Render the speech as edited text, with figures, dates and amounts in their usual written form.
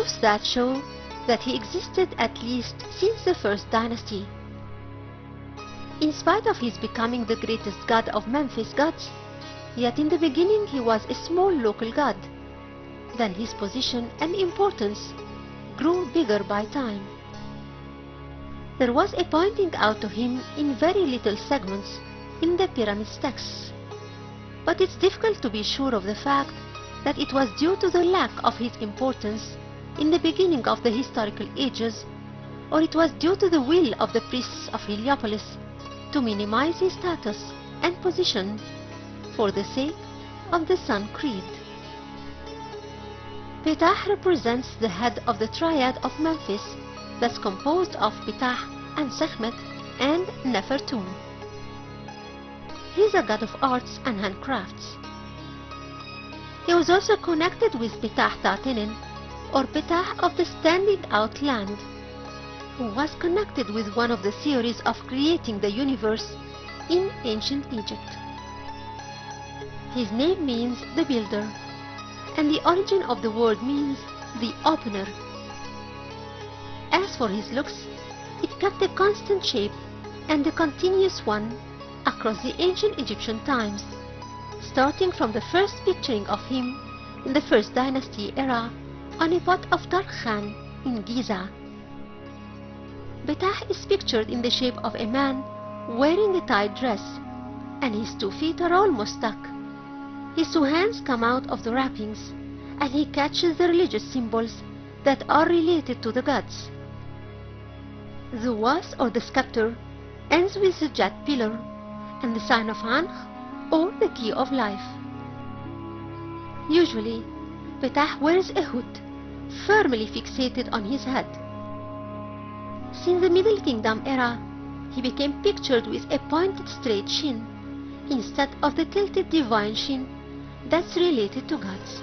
proofs that show that he existed at least since the first dynasty. In spite of his becoming the greatest god of Memphis gods, yet in the beginning he was a small local god. Then his position and importance grew bigger by time. There was a pointing out of him in very little segments in the pyramid texts, but it's difficult to be sure of the fact that it was due to the lack of his importance in the beginning of the historical ages, or it was due to the will of the priests of Heliopolis to minimize his status and position for the sake of the Sun Creed. Ptah represents the head of the triad of Memphis that's composed of Ptah and Sekhmet and Nefertum. He is a god of arts and handcrafts. He was also connected with Ptah Ta'tenen, or Ptah of the Standing Out Land, who was connected with one of the theories of creating the universe in ancient Egypt. His name means the builder, and the origin of the word means the opener. As for his looks, it kept a constant shape and a continuous one across the ancient Egyptian times, starting from the first picturing of him in the first dynasty era on a pot of Tarkhan in Giza. Ptah is pictured in the shape of a man wearing a tight dress, and his 2 feet are almost stuck. His 2 hands come out of the wrappings, and he catches the religious symbols that are related to the gods. The was, or the scepter, ends with the jet pillar and the sign of Ankh, or the key of life. Usually, Ptah wears a hood firmly fixated on his head. Since the Middle Kingdom era, he became pictured with a pointed straight chin instead of the tilted divine chin that's related to gods.